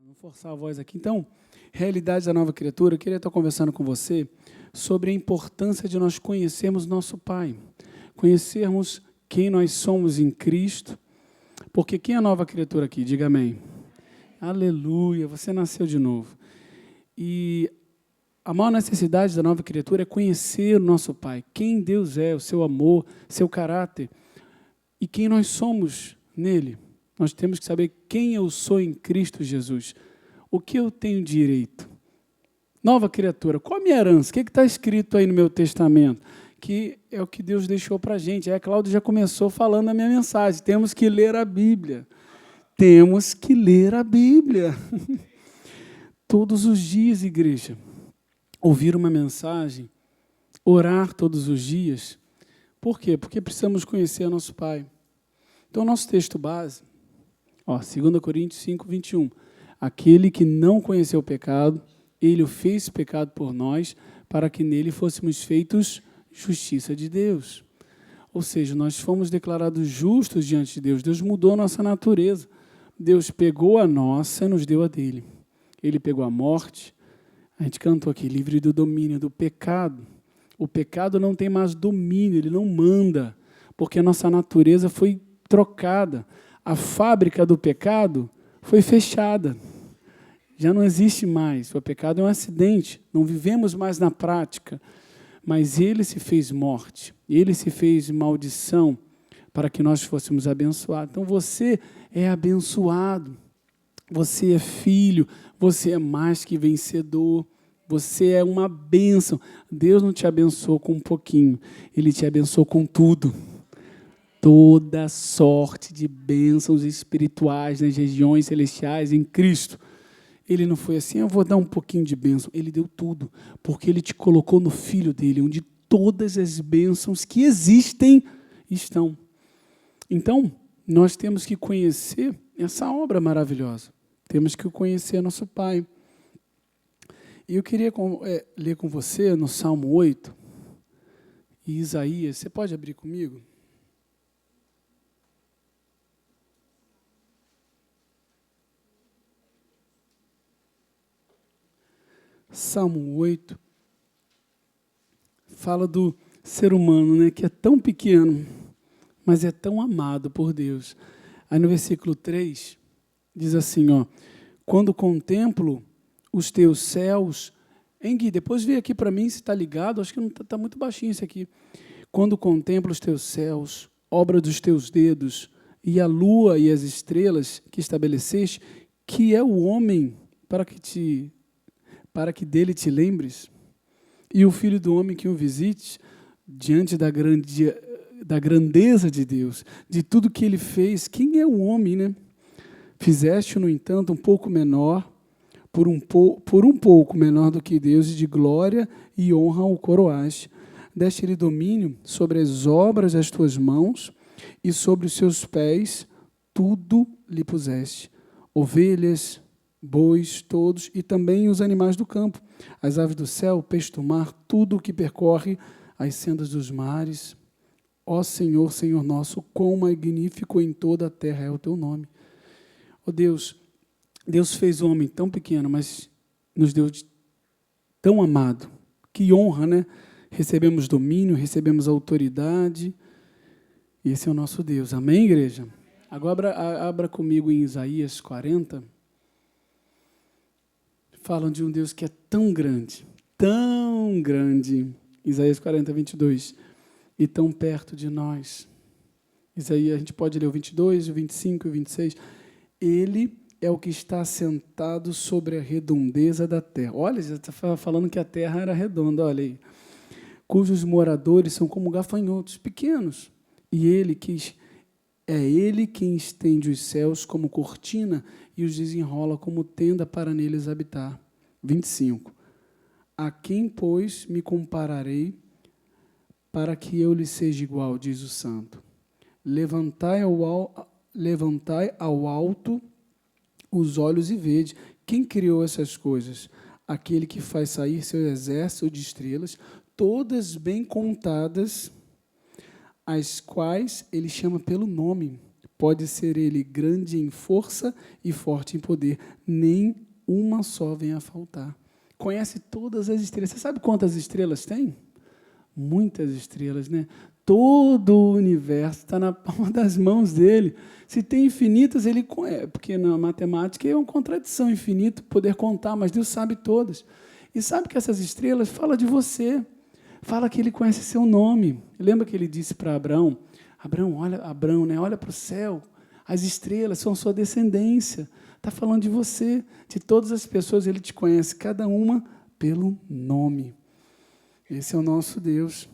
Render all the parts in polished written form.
Vamos forçar a voz aqui. Então, realidade da nova criatura, eu queria estar conversando com você sobre a importância de nós conhecermos nosso Pai, conhecermos quem nós somos em Cristo, porque quem é a nova criatura aqui? Diga amém. Aleluia, você nasceu de novo. E a maior necessidade da nova criatura é conhecer o nosso Pai, quem Deus é, o seu amor, seu caráter e quem nós somos nele. Nós temos que saber quem eu sou em Cristo Jesus. O que eu tenho direito? Nova criatura, qual a minha herança? O que está escrito aí no meu testamento? Que é o que Deus deixou para a gente. A Cláudia já começou falando na minha mensagem. Temos que ler a Bíblia. Temos que ler a Bíblia. Todos os dias, igreja. Ouvir uma mensagem, orar todos os dias. Por quê? Porque precisamos conhecer nosso Pai. Então, nosso texto base, 2 Coríntios 5, 21. Aquele que não conheceu o pecado, ele o fez pecado por nós, para que nele fôssemos feitos justiça de Deus. Ou seja, nós fomos declarados justos diante de Deus. Deus mudou a nossa natureza. Deus pegou a nossa e nos deu a dele. Ele pegou a morte. A gente cantou aqui, livre do domínio do pecado. O pecado não tem mais domínio, ele não manda, porque a nossa natureza foi trocada. A fábrica do pecado foi fechada. Já não existe mais. O pecado é um acidente. Não vivemos mais na prática. Mas ele se fez morte. Ele se fez maldição para que nós fôssemos abençoados. Então você é abençoado. Você é filho. Você é mais que vencedor. Você é uma bênção. Deus não te abençoou com um pouquinho. Ele te abençoou com tudo. Toda sorte de bênçãos espirituais nas regiões celestiais em Cristo. Ele não foi assim, eu vou dar um pouquinho de bênção. Ele deu tudo, porque ele te colocou no Filho dele, onde todas as bênçãos que existem estão. Então, nós temos que conhecer essa obra maravilhosa. Temos que conhecer nosso Pai. E eu queria ler com você no Salmo 8 e Isaías. Você pode abrir comigo? Salmo 8 fala do ser humano, né, que é tão pequeno, mas é tão amado por Deus. Aí no versículo 3, diz assim, quando contemplo os teus céus, Gui, depois vê aqui para mim se está ligado, acho que não está muito baixinho isso aqui. Quando contemplo os teus céus, obra dos teus dedos, e a lua e as estrelas que estabeleceste, que é o homem para que dele te lembres, e o Filho do Homem que o visite, diante da grandeza de Deus, de tudo que ele fez. Quem é o homem, né? Fizeste, no entanto, um pouco menor, por um pouco menor do que Deus, e de glória e honra o coroaste. Deste-lhe domínio sobre as obras das tuas mãos, e sobre os seus pés tudo lhe puseste. Ovelhas, bois, todos, e também os animais do campo, as aves do céu, peixe do mar, tudo o que percorre as sendas dos mares. Ó Senhor, Senhor nosso, quão magnífico em toda a terra é o teu nome. Ó Deus, Deus fez o homem tão pequeno, mas nos deu tão amado. Que honra, né? Recebemos domínio, recebemos autoridade. E esse é o nosso Deus. Amém, igreja? Agora abra comigo em Isaías 40. Falam de um Deus que é tão grande, Isaías 40, 22, e tão perto de nós. Isaías, a gente pode ler o 22, o 25 e o 26. Ele é o que está sentado sobre a redondeza da terra. Olha, já está falando que a terra era redonda, olha aí. Cujos moradores são como gafanhotos, pequenos. E ele quem estende os céus como cortina e os desenrola como tenda para neles habitar. 25. A quem, pois, me compararei para que eu lhe seja igual, diz o Santo. Levantai ao alto os olhos e vede. Quem criou essas coisas? Aquele que faz sair seu exército de estrelas, todas bem contadas, as quais ele chama pelo nome, Pode ser ele grande em força e forte em poder, nem uma só vem a faltar. Conhece todas as estrelas. Você sabe quantas estrelas tem? Muitas estrelas, né? Todo o universo está na palma das mãos dele. Se tem infinitas, ele conhece, porque na matemática é uma contradição, infinito, poder contar, mas Deus sabe todas. E sabe que essas estrelas falam de você, fala que ele conhece seu nome. Lembra que ele disse para Abraão, Abraão, né? Olha para o céu, as estrelas são sua descendência. Está falando de você, de todas as pessoas, ele te conhece, cada uma pelo nome. Esse é o nosso Deus.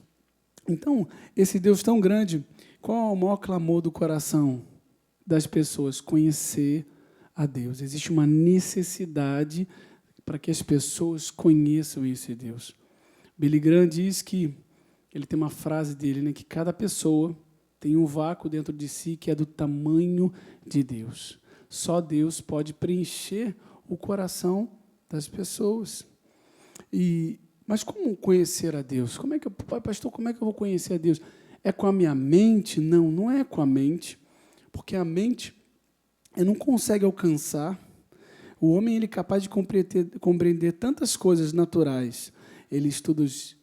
Então, esse Deus tão grande, qual é o maior clamor do coração das pessoas? Conhecer a Deus. Existe uma necessidade para que as pessoas conheçam esse Deus. Billy Graham diz que, ele tem uma frase dele, né, que cada pessoa tem um vácuo dentro de si que é do tamanho de Deus. Só Deus pode preencher o coração das pessoas. Mas como conhecer a Deus? Pastor, como é que eu vou conhecer a Deus? É com a minha mente? Não, não é com a mente, porque a mente não consegue alcançar. O homem ele é capaz de compreender tantas coisas naturais. Ele estuda as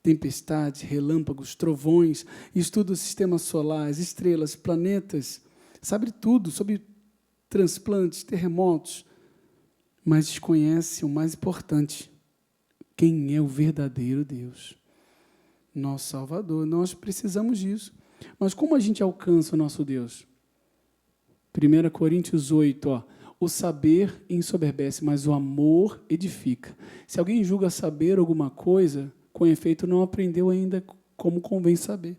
tempestades, relâmpagos, trovões, estuda o sistema solar, as estrelas, planetas, sabe tudo sobre transplantes, terremotos, mas desconhece o mais importante: quem é o verdadeiro Deus? Nosso Salvador. Nós precisamos disso. Mas como a gente alcança o nosso Deus? 1 Coríntios 8, o saber ensoberbece, mas o amor edifica. Se alguém julga saber alguma coisa, com efeito não aprendeu ainda como convém saber.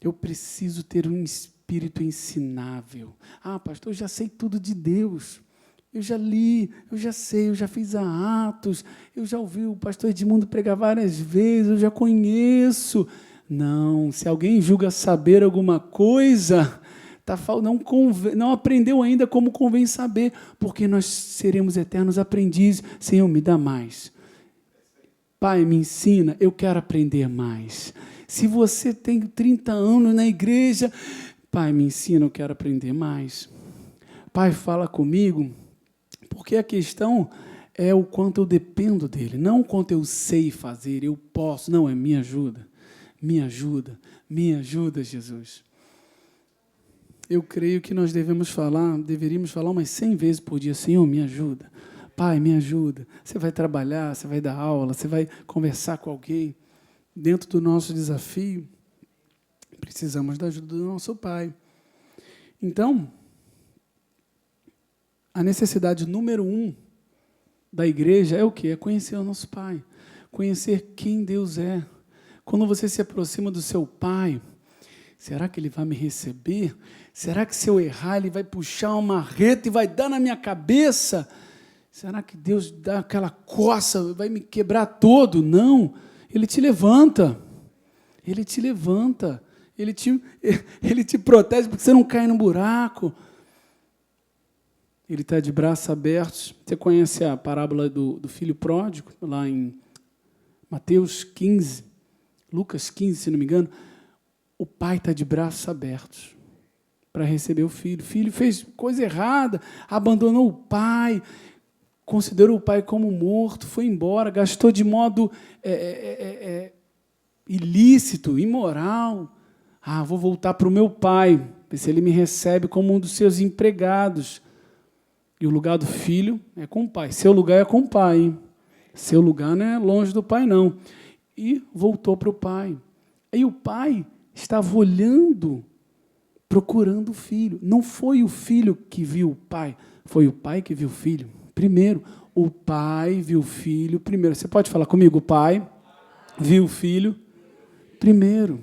Eu preciso ter um espírito ensinável. Pastor, eu já sei tudo de Deus. Eu já li, eu já sei, eu já fiz Atos, eu já ouvi o pastor Edmundo pregar várias vezes, eu já conheço. Não, se alguém julga saber alguma coisa, não aprendeu ainda como convém saber, porque nós seremos eternos aprendizes. Senhor, me dá mais. Pai, me ensina, eu quero aprender mais. Se você tem 30 anos na igreja, Pai, me ensina, eu quero aprender mais. Pai, fala comigo, porque a questão é o quanto eu dependo dele, não o quanto eu sei fazer, eu posso. Não, é me ajuda, Jesus. Eu creio que nós deveríamos falar umas 100 vezes por dia: Senhor, me ajuda. Pai, me ajuda. Você vai trabalhar, você vai dar aula, você vai conversar com alguém. Dentro do nosso desafio, precisamos da ajuda do nosso Pai. Então, a necessidade número 1 da igreja é o quê? É conhecer o nosso Pai. Conhecer quem Deus é. Quando você se aproxima do seu Pai, será que Ele vai me receber? Será que se eu errar, Ele vai puxar uma marreta e vai dar na minha cabeça? Será que Deus dá aquela coça, vai me quebrar todo? Não. Ele te levanta. Ele te levanta. Ele te protege porque você não cai no buraco. Ele está de braços abertos. Você conhece a parábola do filho pródigo, lá em Mateus 15, Lucas 15, se não me engano. O pai está de braços abertos para receber o filho. O filho fez coisa errada, abandonou o pai, considerou o pai como morto, foi embora, gastou de modo ilícito, imoral. Vou voltar para o meu pai, ver se ele me recebe como um dos seus empregados. E o lugar do filho é com o pai. Seu lugar é com o pai, hein? Seu lugar não é longe do pai, não. E voltou para o pai. Aí o pai estava olhando, procurando o filho. Não foi o filho que viu o pai, foi o pai que viu o filho. Primeiro, o pai viu o filho primeiro. Você pode falar comigo? O pai viu o filho primeiro.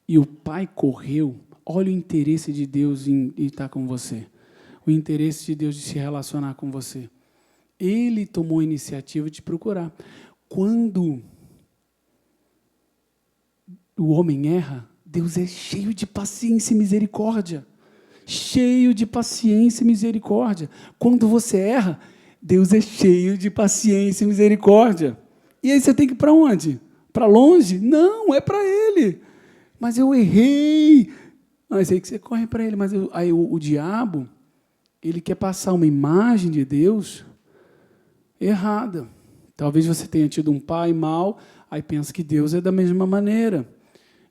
E o pai correu. Olha o interesse de Deus em estar com você. O interesse de Deus de se relacionar com você. Ele tomou a iniciativa de procurar. Quando o homem erra, Deus é cheio de paciência e misericórdia. Cheio de paciência e misericórdia. Quando você erra, Deus é cheio de paciência e misericórdia. E aí você tem que ir para onde? Para longe? Não, é para Ele. Mas eu errei. Mas aí que você corre para ele. Mas aí o diabo, ele quer passar uma imagem de Deus errada. Talvez você tenha tido um pai mau, aí pensa que Deus é da mesma maneira.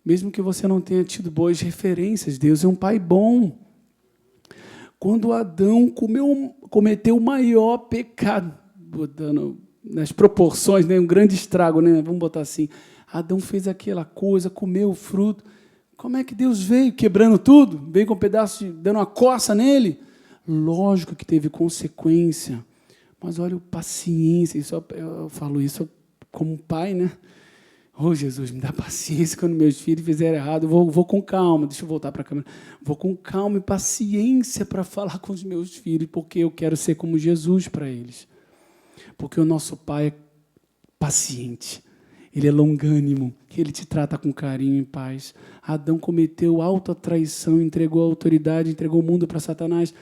Mesmo que você não tenha tido boas referências, Deus é um pai bom. Quando Adão cometeu o maior pecado, botando nas proporções, né, um grande estrago, né, vamos botar assim, Adão fez aquela coisa, comeu o fruto. Como é que Deus veio quebrando tudo? Veio com um pedaço, dando uma coça nele? Lógico que teve consequência. Mas olha, paciência. Eu falo isso como pai, né? Oh, Jesus, me dá paciência quando meus filhos fizerem errado. Vou com calma, deixa eu voltar para a câmera. Vou com calma e paciência para falar com os meus filhos, porque eu quero ser como Jesus para eles. Porque o nosso Pai é paciente, Ele é longânimo, Ele te trata com carinho e paz. Adão cometeu alta traição, entregou a autoridade, entregou o mundo para Satanás.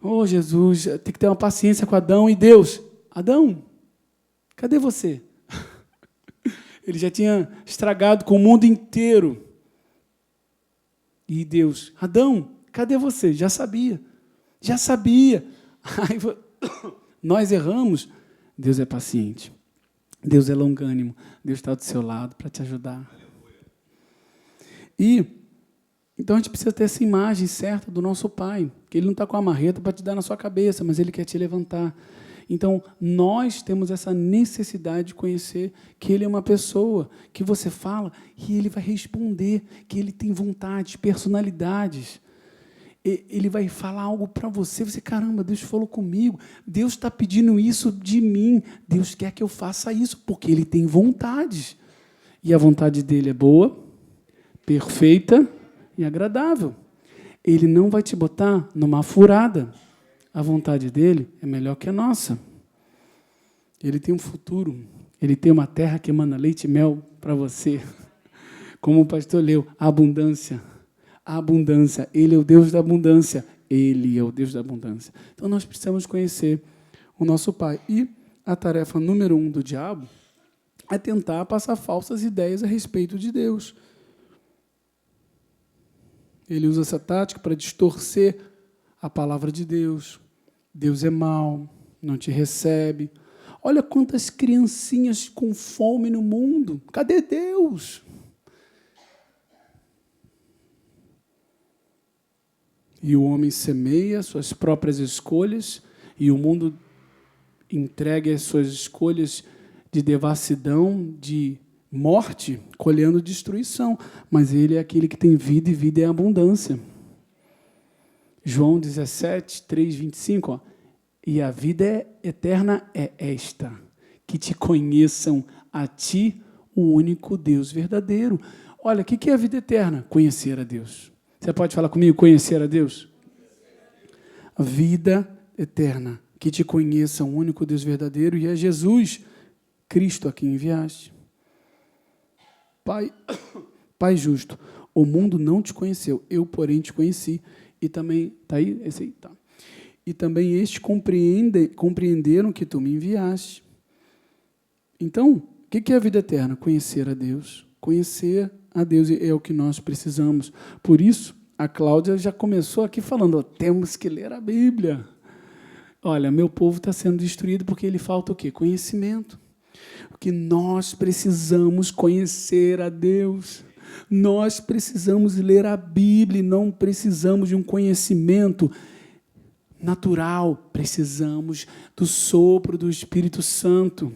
Oh, Jesus, tem que ter uma paciência com Adão e Deus. Adão, cadê você? Ele já tinha estragado com o mundo inteiro. E Deus, Adão, cadê você? Já sabia. Aí, nós erramos. Deus é paciente. Deus é longânimo. Deus está do seu lado para te ajudar. Então a gente precisa ter essa imagem certa do nosso Pai, que Ele não está com a marreta para te dar na sua cabeça, mas Ele quer te levantar. Então, nós temos essa necessidade de conhecer que Ele é uma pessoa, que você fala e Ele vai responder, que Ele tem vontades, personalidades. Ele vai falar algo para você, você, caramba, Deus falou comigo, Deus está pedindo isso de mim, Deus quer que eu faça isso, porque Ele tem vontades. E a vontade dEle é boa, perfeita e agradável. Ele não vai te botar numa furada. A vontade dele é melhor que a nossa. Ele tem um futuro. Ele tem uma terra que emana leite e mel para você. Como o pastor leu, a abundância. A abundância. Ele é o Deus da abundância. Ele é o Deus da abundância. Então, nós precisamos conhecer o nosso Pai. E a tarefa número 1 do diabo é tentar passar falsas ideias a respeito de Deus. Ele usa essa tática para distorcer a palavra de Deus. Deus é mau, não te recebe. Olha quantas criancinhas com fome no mundo. Cadê Deus? E o homem semeia suas próprias escolhas e o mundo entrega as suas escolhas de devassidão, de morte, colhendo destruição. Mas Ele é aquele que tem vida e vida é abundância. João 17, 3, 25, ó. E a vida eterna é esta, que te conheçam a ti, o único Deus verdadeiro. Olha, o que é a vida eterna? Conhecer a Deus. Você pode falar comigo, conhecer a Deus? A vida eterna, que te conheçam o único Deus verdadeiro, e é Jesus, Cristo a quem enviaste. Pai justo, o mundo não te conheceu, eu, porém, te conheci. E também, está aí? Esse aí, tá. E também estes compreenderam que tu me enviaste. Então, o que é a vida eterna? Conhecer a Deus. Conhecer a Deus é o que nós precisamos. Por isso, a Cláudia já começou aqui falando, temos que ler a Bíblia. Olha, meu povo está sendo destruído porque ele falta o quê? Conhecimento. Porque nós precisamos conhecer a Deus. Nós precisamos ler a Bíblia, não precisamos de um conhecimento natural, precisamos do sopro do Espírito Santo,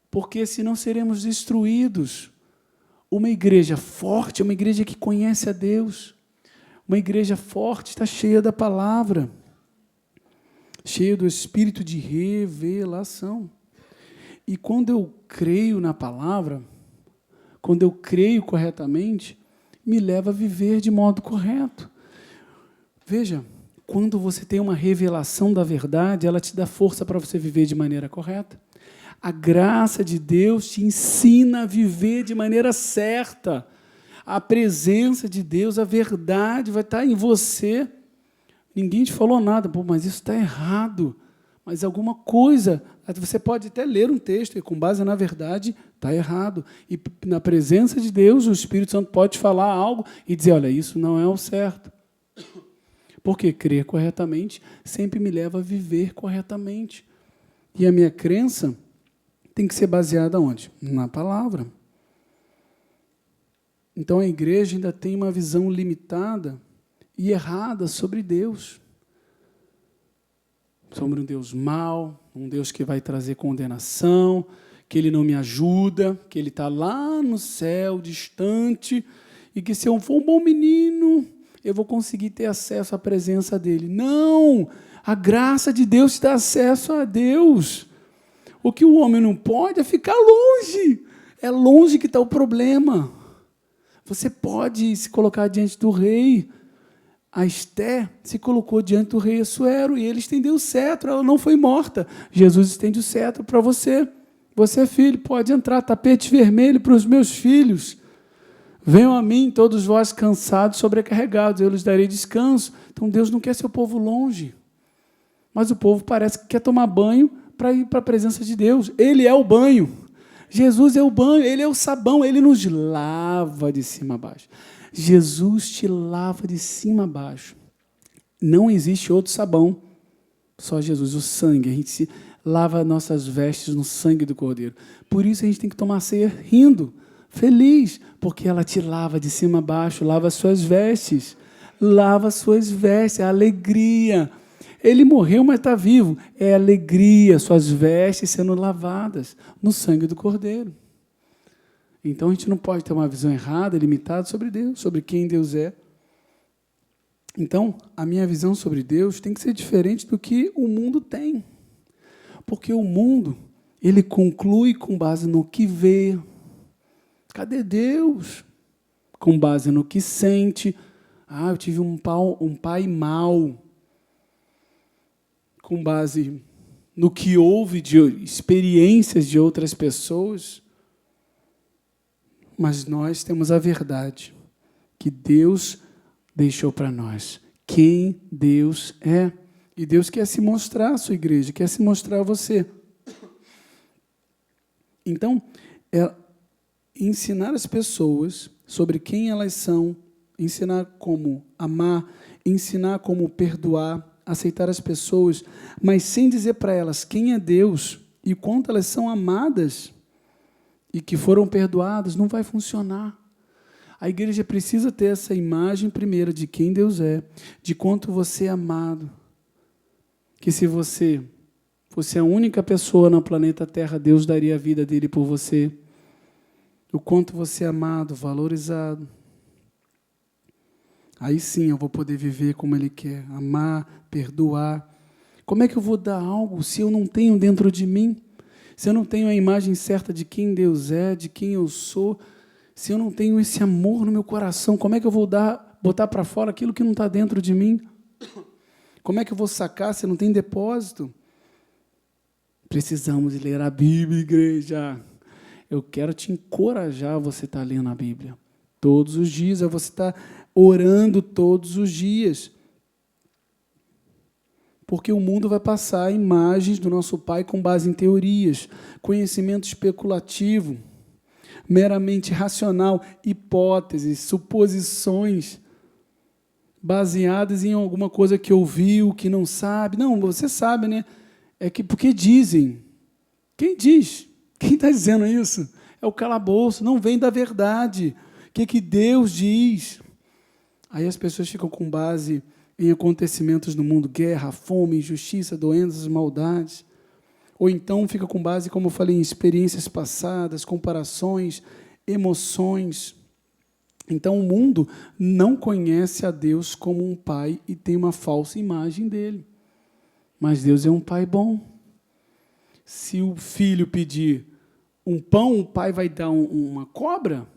porque senão seremos destruídos. Uma igreja forte é uma igreja que conhece a Deus, uma igreja forte está cheia da palavra, cheia do Espírito de revelação. E quando eu creio na palavra, quando eu creio corretamente, me leva a viver de modo correto. Veja, quando você tem uma revelação da verdade, ela te dá força para você viver de maneira correta. A graça de Deus te ensina a viver de maneira certa. A presença de Deus, a verdade vai estar em você. Ninguém te falou nada, mas isso está errado. mas alguma coisa, você pode até ler um texto e com base na verdade está errado. E na presença de Deus, o Espírito Santo pode te falar algo e dizer, olha, isso não é o certo. Porque crer corretamente sempre me leva a viver corretamente. E a minha crença tem que ser baseada onde? Na palavra. Então a igreja ainda tem uma visão limitada e errada sobre Deus. Sobre um Deus mau, um Deus que vai trazer condenação, que Ele não me ajuda, que Ele está lá no céu, distante, e que se eu for um bom menino, eu vou conseguir ter acesso à presença dEle. Não! A graça de Deus te dá acesso a Deus. O que o homem não pode é ficar longe. É longe que está o problema. Você pode se colocar diante do rei. A Esté se colocou diante do rei Assuero e ele estendeu o cetro, ela não foi morta. Jesus estende o cetro para você. Você é filho, pode entrar, tapete vermelho para os meus filhos. Venham a mim, todos vós cansados, sobrecarregados, eu lhes darei descanso. Então Deus não quer seu povo longe. Mas o povo parece que quer tomar banho para ir para a presença de Deus. Ele é o banho. Jesus é o banho, Ele é o sabão, Ele nos lava de cima a baixo. Jesus te lava de cima a baixo. Não existe outro sabão, só Jesus, o sangue. A gente se lava nossas vestes no sangue do Cordeiro. Por isso a gente tem que tomar ceia rindo, feliz, porque ela te lava de cima a baixo, lava as suas vestes, lava as suas vestes, é alegria. Ele morreu, mas está vivo. É alegria, suas vestes sendo lavadas no sangue do Cordeiro. Então, a gente não pode ter uma visão errada, limitada sobre Deus, sobre quem Deus é. Então, a minha visão sobre Deus tem que ser diferente do que o mundo tem. Porque o mundo, ele conclui com base no que vê. Cadê Deus? Com base no que sente. Ah, eu tive um pai mau. Com base no que houve de experiências de outras pessoas. Mas nós temos a verdade que Deus deixou para nós. Quem Deus é. E Deus quer se mostrar à sua igreja, quer se mostrar a você. Então, ensinar as pessoas sobre quem elas são, ensinar como amar, ensinar como perdoar, aceitar as pessoas, mas sem dizer para elas quem é Deus e quanto elas são amadas e que foram perdoadas, não vai funcionar. A igreja precisa ter essa imagem primeiro de quem Deus é, de quanto você é amado. Que se você fosse a única pessoa no planeta Terra, Deus daria a vida dele por você. O quanto você é amado, valorizado. Aí sim eu vou poder viver como Ele quer, amar, perdoar. Como é que eu vou dar algo se eu não tenho dentro de mim? Se eu não tenho a imagem certa de quem Deus é, de quem eu sou, se eu não tenho esse amor no meu coração, como é que eu vou botar para fora aquilo que não está dentro de mim? Como é que eu vou sacar se não tem depósito? Precisamos ler a Bíblia, igreja. Eu quero te encorajar a você estar lendo a Bíblia todos os dias, a você estar orando todos os dias. Porque o mundo vai passar imagens do nosso Pai com base em teorias, conhecimento especulativo, meramente racional, hipóteses, suposições, baseadas em alguma coisa que ouviu, que não sabe. Não, você sabe, né? É que porque dizem. Quem diz? Quem está dizendo isso? É o calabouço, não vem da verdade. O que Deus diz? Aí as pessoas ficam com base em acontecimentos no mundo, guerra, fome, injustiça, doenças, maldades. Ou então fica com base, como eu falei, em experiências passadas, comparações, emoções. Então o mundo não conhece a Deus como um pai e tem uma falsa imagem dele. Mas Deus é um pai bom. Se o filho pedir um pão, o pai vai dar uma cobra?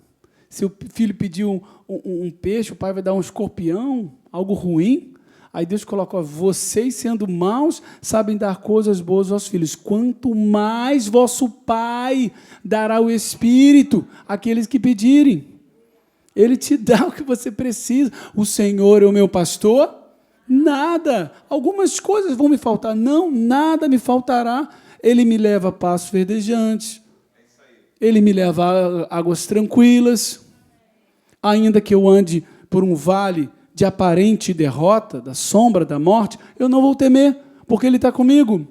Se o filho pedir um peixe, o pai vai dar um escorpião, algo ruim? Aí Deus coloca, vocês sendo maus, sabem dar coisas boas aos filhos. Quanto mais vosso Pai dará o Espírito àqueles que pedirem. Ele te dá o que você precisa. O Senhor é o meu pastor Nada. Algumas coisas vão me faltar. Não, nada me faltará. Ele me leva a passos verdejantes. Ele me leva a águas tranquilas. Ainda que eu ande por um vale de aparente derrota, da sombra da morte, eu não vou temer, porque Ele está comigo.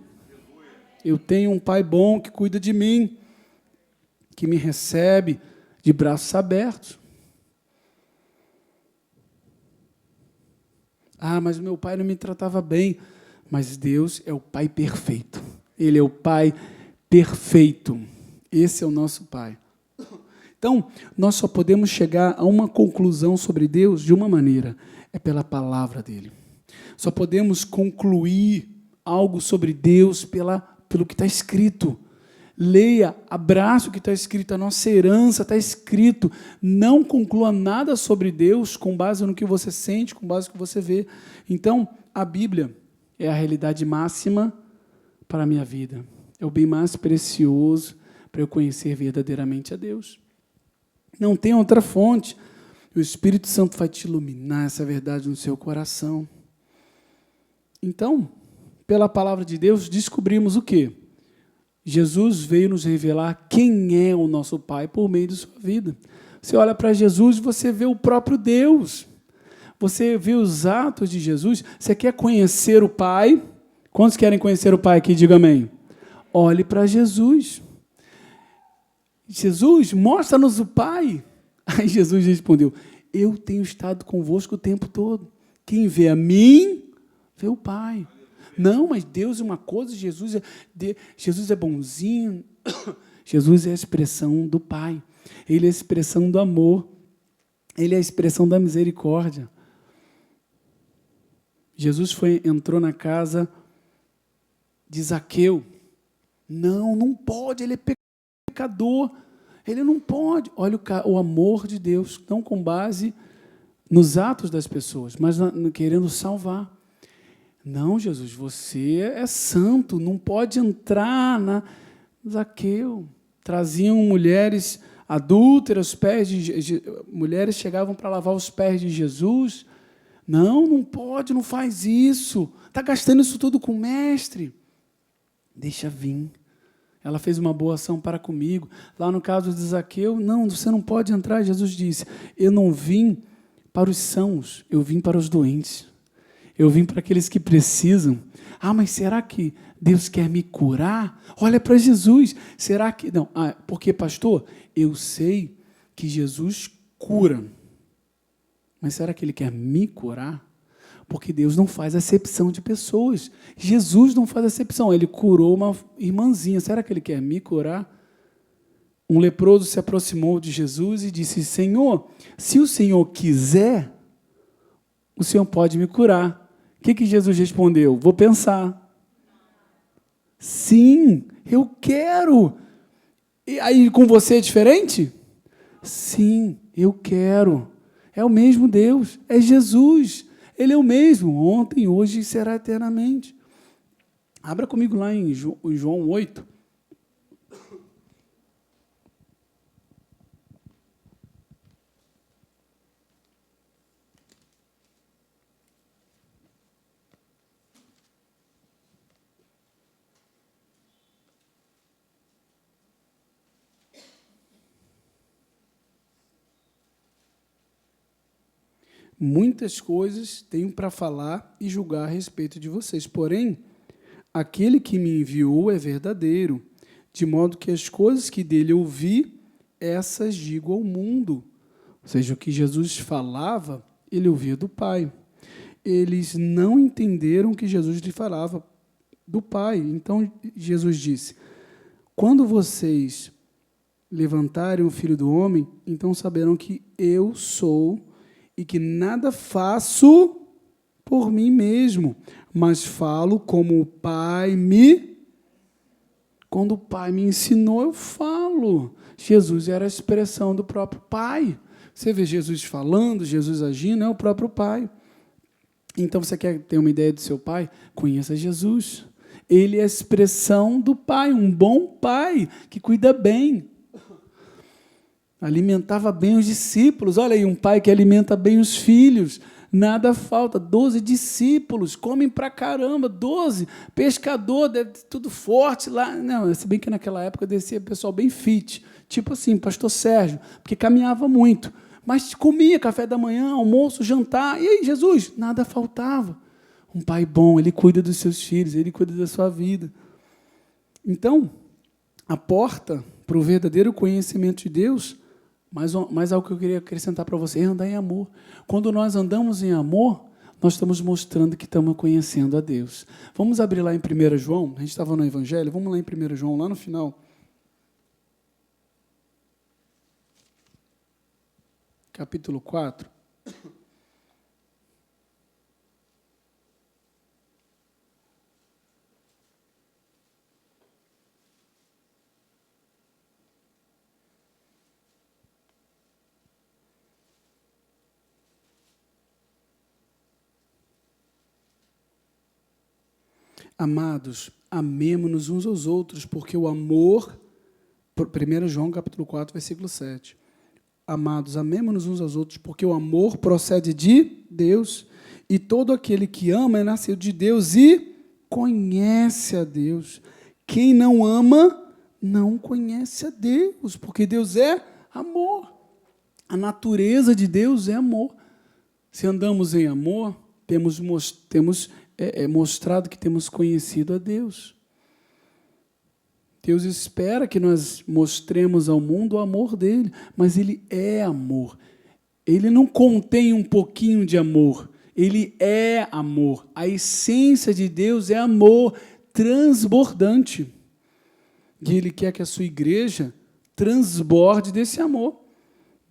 Eu tenho um Pai bom que cuida de mim, que me recebe de braços abertos. Ah, mas meu pai não me tratava bem. Mas Deus é o Pai perfeito. Ele é o Pai perfeito. Esse é o nosso Pai. Então, nós só podemos chegar a uma conclusão sobre Deus de uma maneira, é pela palavra dele. Só podemos concluir algo sobre Deus pelo que está escrito. Leia, abraça o que está escrito, a nossa herança está escrito. Não conclua nada sobre Deus com base no que você sente, com base no que você vê. Então, a Bíblia é a realidade máxima para a minha vida. É o bem mais precioso para eu conhecer verdadeiramente a Deus. Não tem outra fonte. O Espírito Santo vai te iluminar essa verdade no seu coração. Então, pela palavra de Deus, descobrimos o quê? Jesus veio nos revelar quem é o nosso Pai por meio de sua vida. Você olha para Jesus e você vê o próprio Deus. Você vê os atos de Jesus. Você quer conhecer o Pai? Quantos querem conhecer o Pai aqui? Diga amém. Olhe para Jesus. Jesus, mostra-nos o Pai. Aí Jesus respondeu, eu tenho estado convosco o tempo todo. Quem vê a mim, vê o Pai. Não, mas Deus é uma coisa, Jesus é bonzinho. Jesus é a expressão do Pai. Ele é a expressão do amor. Ele é a expressão da misericórdia. Jesus entrou na casa de Zaqueu. Não pode, ele é pecador. Ele não pode. Olha o amor de Deus, não com base nos atos das pessoas, mas querendo salvar. Não, Jesus, você é santo, não pode entrar na Zaqueu. Traziam mulheres adúlteras, mulheres chegavam para lavar os pés de Jesus. Não pode, não faz isso. Está gastando isso tudo com o mestre. Deixa vir. Ela fez uma boa ação para comigo. Lá no caso de Zaqueu, não, você não pode entrar. Jesus disse, eu não vim para os sãos, eu vim para os doentes. Eu vim para aqueles que precisam. Ah, mas será que Deus quer me curar? Olha para Jesus. Será que... Não, porque, pastor, eu sei que Jesus cura. Mas será que Ele quer me curar? Porque Deus não faz acepção de pessoas. Jesus não faz acepção. Ele curou uma irmãzinha. Será que Ele quer me curar? Um leproso se aproximou de Jesus e disse, Senhor, se o Senhor quiser, o Senhor pode me curar. O que Jesus respondeu? Vou pensar. Sim, eu quero. E aí com você é diferente? Sim, eu quero. É o mesmo Deus, é Jesus. Ele é o mesmo, ontem, hoje e será eternamente. Abra comigo lá em João 8. Muitas coisas tenho para falar e julgar a respeito de vocês. Porém, aquele que me enviou é verdadeiro, de modo que as coisas que dele ouvi, essas digo ao mundo. Ou seja, o que Jesus falava, ele ouvia do Pai. Eles não entenderam que Jesus lhe falava do Pai. Então, Jesus disse, quando vocês levantarem o Filho do Homem, então saberão que eu sou e que nada faço por mim mesmo, mas falo como o Pai me... Quando o Pai me ensinou, eu falo. Jesus era a expressão do próprio Pai. Você vê Jesus falando, Jesus agindo, é o próprio Pai. Então, você quer ter uma ideia do seu Pai? Conheça Jesus. Ele é a expressão do Pai, um bom Pai, que cuida bem. Alimentava bem os discípulos. Olha aí, um pai que alimenta bem os filhos. Nada falta. 12 discípulos, comem pra caramba. 12, pescador, deve ter tudo forte lá. Não, se bem que naquela época descia pessoal bem fit, tipo assim, pastor Sérgio, porque caminhava muito. Mas comia café da manhã, almoço, jantar. E aí, Jesus? Nada faltava. Um pai bom, ele cuida dos seus filhos, ele cuida da sua vida. Então, a porta para o verdadeiro conhecimento de Deus, mais algo que eu queria acrescentar para você, é andar em amor. Quando nós andamos em amor, nós estamos mostrando que estamos conhecendo a Deus. Vamos abrir lá em 1 João, a gente estava no Evangelho, vamos lá em 1 João, lá no final. Capítulo 4. Amados, amemo-nos uns aos outros, porque o amor, 1 João capítulo 4, versículo 7. Amados, amemo-nos uns aos outros, porque o amor procede de Deus, e todo aquele que ama é nascido de Deus e conhece a Deus. Quem não ama, não conhece a Deus, porque Deus é amor. A natureza de Deus é amor. Se andamos em amor, temos mostrado que temos conhecido a Deus. Deus espera que nós mostremos ao mundo o amor dele, mas ele é amor. Ele não contém um pouquinho de amor, ele é amor. A essência de Deus é amor transbordante. E ele quer que a sua igreja transborde desse amor.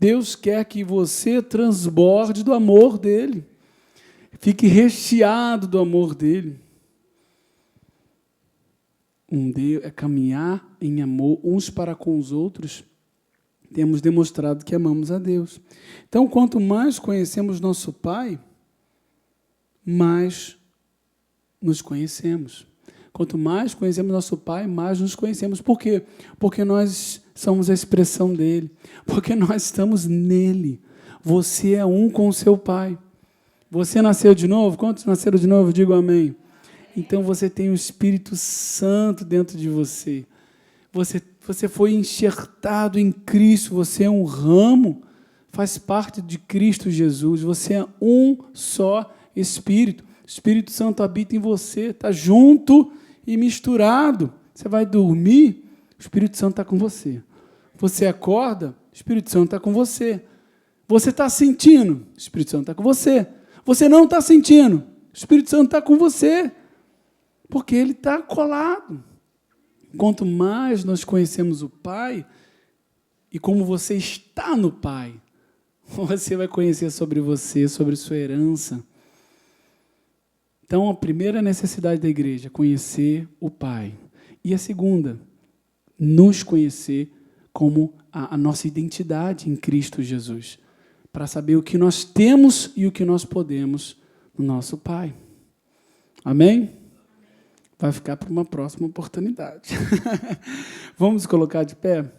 Deus quer que você transborde do amor dele. Fique recheado do amor dele. Deus é caminhar em amor uns para com os outros. Temos demonstrado que amamos a Deus. Então, quanto mais conhecemos nosso Pai, mais nos conhecemos. Quanto mais conhecemos nosso Pai, mais nos conhecemos. Por quê? Porque nós somos a expressão dele. Porque nós estamos nele. Você é um com o seu Pai. Você nasceu de novo? Quantos nasceram de novo? Digo amém. Então você tem o Espírito Santo dentro de você. Você foi enxertado em Cristo. Você é um ramo, faz parte de Cristo Jesus. Você é um só Espírito. O Espírito Santo habita em você, está junto e misturado. Você vai dormir, o Espírito Santo está com você. Você acorda, o Espírito Santo está com você. Você está sentindo, o Espírito Santo está com você. Você não está sentindo, o Espírito Santo está com você, porque ele está colado. Quanto mais nós conhecemos o Pai, e como você está no Pai, você vai conhecer sobre você, sobre sua herança. Então, a primeira necessidade da igreja é conhecer o Pai. E a segunda, nos conhecer como a nossa identidade em Cristo Jesus, para saber o que nós temos e o que nós podemos no nosso Pai. Amém? Vai ficar para uma próxima oportunidade. Vamos colocar de pé?